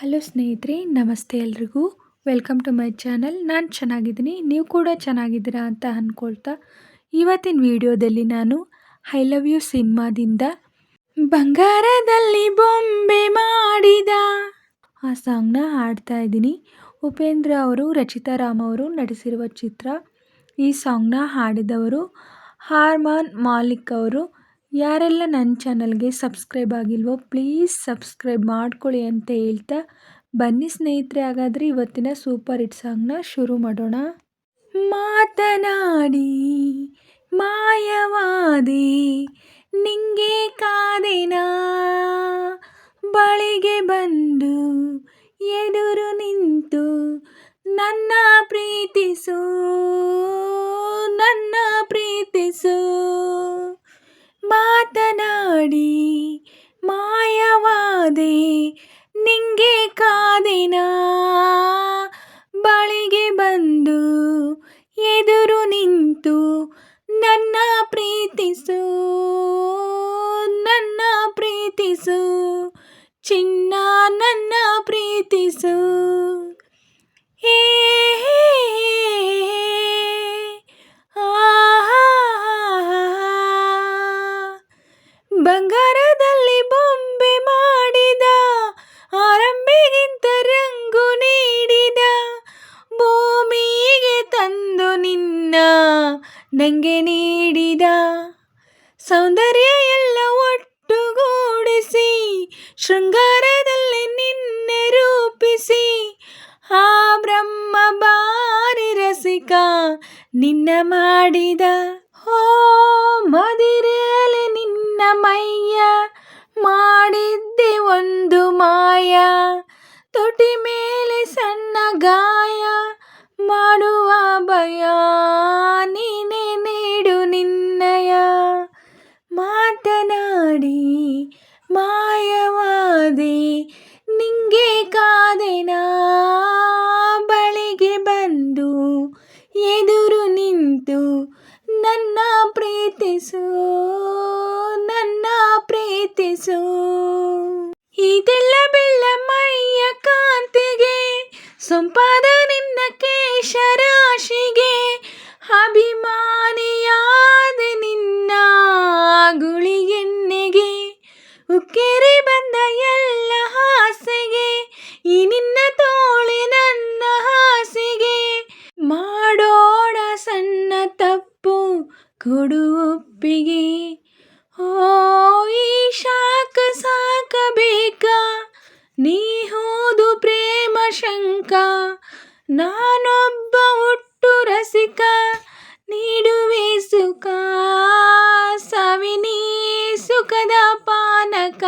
Hello ಸ್ನೇಹಿತರೆ, ನಮಸ್ತೆ ಎಲ್ರಿಗೂ. Welcome to my channel. ನಾನು ಚೆನ್ನಾಗಿದ್ದೀನಿ, ನೀವು ಕೂಡ ಚೆನ್ನಾಗಿದ್ದೀರಾ ಅಂತ ಅಂದ್ಕೊಳ್ತಾ ಇವತ್ತಿನ ವಿಡಿಯೋದಲ್ಲಿ ನಾನು ಐ ಲವ್ ಯು ಸಿನಿಮಾದಿಂದ ಬಂಗಾರದಲ್ಲಿ ಬೊಂಬೆ ಮಾಡಿದ ಆ ಸಾಂಗ್ನ ಹಾಡ್ತಾ ಇದ್ದೀನಿ. ಉಪೇಂದ್ರ ಅವರು, ರಚಿತಾ ರಾಮ್ ಅವರು ನಟಿಸಿರುವ ಚಿತ್ರ. ಈ ಸಾಂಗ್ನ ಹಾಡಿದವರು ಅರ್ಮಾನ್ ಮಾಲಿಕ್ ಅವರು. ಯಾರೆಲ್ಲ ನನ್ನ ಚಾನಲ್ಗೆ ಸಬ್ಸ್ಕ್ರೈಬ್ ಆಗಿಲ್ವೋ ಪ್ಲೀಸ್ ಸಬ್ಸ್ಕ್ರೈಬ್ ಮಾಡ್ಕೊಳ್ಳಿ ಅಂತ ಹೇಳ್ತಾ ಬನ್ನಿ ಸ್ನೇಹಿತರೆ, ಹಾಗಾದರೆ ಇವತ್ತಿನ ಸೂಪರ್ ಹಿಟ್ ಸಾಂಗ್ನ ಶುರು ಮಾಡೋಣ. ಮಾತನಾಡಿ ಮಾಯವಾದೆ, ನಿಂಗೆ ಕಾದೆನಾ, ಬಳಿಗೆ ಬಂದು ಎದುರು ನಿಂತು ನನ್ನ ಪ್ರೀತಿಸು, ನನ್ನ ಪ್ರೀತಿಸು. ಮಾತನಾಡಿ ಮಾಯವಾದೆ, ನಿಂಗೆ ಕಾದೆನಾ, ಬಳಿಗೆ ಬಂದು ಎದುರು ನಿಂತು ನನ್ನ ಪ್ರೀತಿಸು, ನನ್ನ ಪ್ರೀತಿಸು, ಚಿನ್ನ ನನ್ನ ಪ್ರೀತಿಸು. ಹೇ ಬಂಗಾರದಲ್ಲಿ ಬೊಂಬೆ ಮಾಡಿದ, ಆರಂಭೆಗಿಂತ ರಂಗು ನೀಡಿದ, ಭೂಮಿಗೆ ತಂದು ನಿನ್ನ ನಂಗೆ ನೀಡಿದ, ಸೌಂದರ್ಯ ಎಲ್ಲ ಒಟ್ಟುಗೂಡಿಸಿ ಶೃಂಗಾರದಲ್ಲಿ ನಿನ್ನೆ ರೂಪಿಸಿ, ಆ ಬ್ರಹ್ಮ ಬಾರಿ ರಸಿಕ ನಿನ್ನ ಮಾಡಿದ. ಹೋ ಮದಿರೇಲೆ ನಿನ್ನ ಮೈಯ ಮಾಡಿದ್ದೆ ಒಂದು ಮಾಯ, ತೊಟಿ ಮೇಲೆ ಸಣ್ಣ ಗಾಯ ಮಾಡುವ ಭಯ, ನೀನೇ ನೀಡು ನಿನ್ನಯ. ಮಾತನಾಡಿ ಮಾಯವಾದೆ, ನಿಂಗೆ ಕಾದೆನಾ, ಬಳಿಗೆ ಬಂದು ಎದುರು ನಿಂತು ನನ್ನ ಪ್ರೀತಿಸು, ನನ್ನ ಪ್ರೀತಿಸು. ಇದೆಲ್ಲ ಬೆಳ್ಳ ಮೈಯ ಕಾಂತಿಗೆ, ಸೊಂಪಾದ ನಿನ್ನ ಕೇಶರಾಶಿಗೆ, ಅಭಿಮಾನಿಯಾದೆ ನಿನ್ನ ಗುಳಿಗೆನ್ನೆಗೆ, ಉಕ್ಕೇರಿ ಬಂದ ಎಲ್ಲ ಆಸೆಗೆ, ಈ ನಿನ್ನ ತೋಳೆ ನನ್ನ ಹಾಸಿಗೆ, ಮಾಡೋಣ ಸಣ್ಣ ತಪ್ಪು ಕೊಡು ಒಪ್ಪಿಗೆ. ಓ ಈ ಶಾಖ ಸಾಕಬೇಕಾ, ನೀ ಹೋದು ಪ್ರೇಮ ಶಂಕ, ನಾನೊಬ್ಬ ಹುಟ್ಟು ರಸಿಕ, ನೀಡುವೆ ಸುಖ ಸವಿನಿ ಸುಖದ ಪಾನಕ.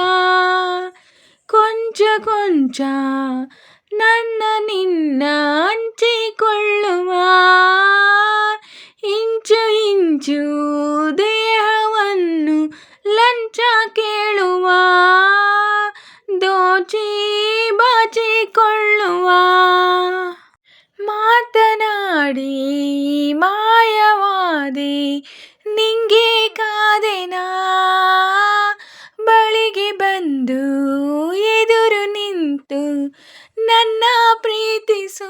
ಕೊಂಚ ಕೊಂಚ ನನ್ನ ನಿನ್ನ ಹಂಚಿಕೊಳ್ಳುವ, ಇಂಚು ಇಂಚು ದೇಹವನ್ನು ಲಂಚ ಕೇಳುವ, ದೋಚಿ ಬಾಚಿಕೊಳ್ಳುವ. ಮಾತನಾಡಿ ಮಾಯವಾದೆ, ನಿಂಗೆ ಕಾದೆನಾ, ಬಳಿಗೆ ಬಂದು ಎದುರು ನಿಂತು ನನ್ನ ಪ್ರೀತಿಸು,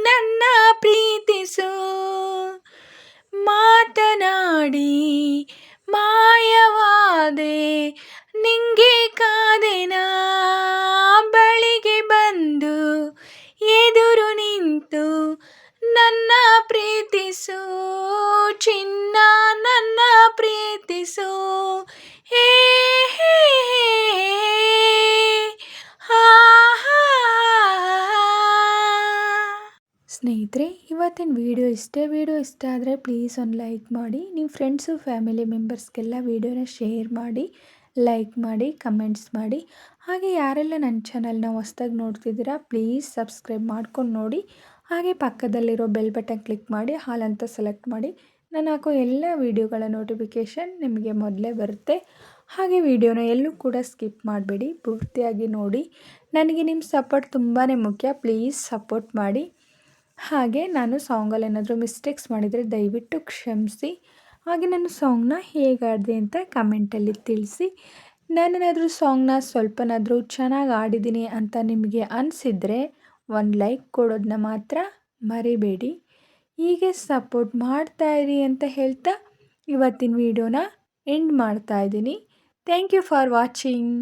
ನನ್ನ ಪ್ರೀತಿಸು. ಮಾತನಾಡಿ ಮಾಯವಾದೆ, ನಿಂಗೆ ಕಾದೆನಾ, ಬಳಿಗೆ ಬಂದು ಎದುರು ನಿಂತು ನನ್ನ ಪ್ರೀತಿಸು, ಚಿನ್ನ ನನ್ನ ಪ್ರೀತಿಸು. ಹೇ ಸ್ನೇಹಿತರೆ, ಇವತ್ತಿನ ವಿಡಿಯೋ ಇಷ್ಟ ಆದರೆ ಪ್ಲೀಸ್ ಒಂದು ಲೈಕ್ ಮಾಡಿ, ನಿಮ್ಮ ಫ್ರೆಂಡ್ಸು ಫ್ಯಾಮಿಲಿ ಮೆಂಬರ್ಸ್ಗೆಲ್ಲ ವಿಡಿಯೋನ ಶೇರ್ ಮಾಡಿ, ಲೈಕ್ ಮಾಡಿ, ಕಮೆಂಟ್ಸ್ ಮಾಡಿ. ಹಾಗೆ ಯಾರೆಲ್ಲ ನನ್ನ ಚಾನಲ್ನ ಹೊಸ್ದಾಗಿ ನೋಡ್ತಿದ್ದೀರಾ ಪ್ಲೀಸ್ ಸಬ್ಸ್ಕ್ರೈಬ್ ಮಾಡ್ಕೊಂಡು ನೋಡಿ. ಹಾಗೆ ಪಕ್ಕದಲ್ಲಿರೋ ಬೆಲ್ ಬಟನ್ ಕ್ಲಿಕ್ ಮಾಡಿ ಹಾಲ್ ಅಂತ ಸೆಲೆಕ್ಟ್ ಮಾಡಿ, ನಾನು ಹಾಕೋ ಎಲ್ಲ ವಿಡಿಯೋಗಳ ನೋಟಿಫಿಕೇಷನ್ ನಿಮಗೆ ಮೊದಲೇ ಬರುತ್ತೆ. ಹಾಗೆ ವಿಡಿಯೋನ ಎಲ್ಲೂ ಕೂಡ ಸ್ಕಿಪ್ ಮಾಡಬೇಡಿ, ಪೂರ್ತಿಯಾಗಿ ನೋಡಿ. ನನಗೆ ನಿಮ್ಮ ಸಪೋರ್ಟ್ ತುಂಬಾ ಮುಖ್ಯ, ಪ್ಲೀಸ್ ಸಪೋರ್ಟ್ ಮಾಡಿ. ಹಾಗೆ ನಾನು ಸಾಂಗಲ್ಲಿ ಏನಾದರೂ ಮಿಸ್ಟೇಕ್ಸ್ ಮಾಡಿದರೆ ದಯವಿಟ್ಟು ಕ್ಷಮಿಸಿ. ಹಾಗೆ ನಾನು ಸಾಂಗ್ನ ಹೇಗೆ ಹಾಡಿದೆ ಅಂತ ಕಮೆಂಟಲ್ಲಿ ತಿಳಿಸಿ. ನಾನೇನಾದರೂ ಸಾಂಗ್ನ ಸ್ವಲ್ಪನಾದರೂ ಚೆನ್ನಾಗಿ ಆಡಿದ್ದೀನಿ ಅಂತ ನಿಮಗೆ ಅನಿಸಿದರೆ ಒಂದು ಲೈಕ್ ಕೊಡೋದನ್ನ ಮಾತ್ರ ಮರಿಬೇಡಿ. ಹೀಗೆ ಸಪೋರ್ಟ್ ಮಾಡ್ತಾ ಇರಿ ಅಂತ ಹೇಳ್ತಾ ಇವತ್ತಿನ ವಿಡಿಯೋನ ಎಂಡ್ ಮಾಡ್ತಾ ಇದ್ದೀನಿ. Thank you for watching.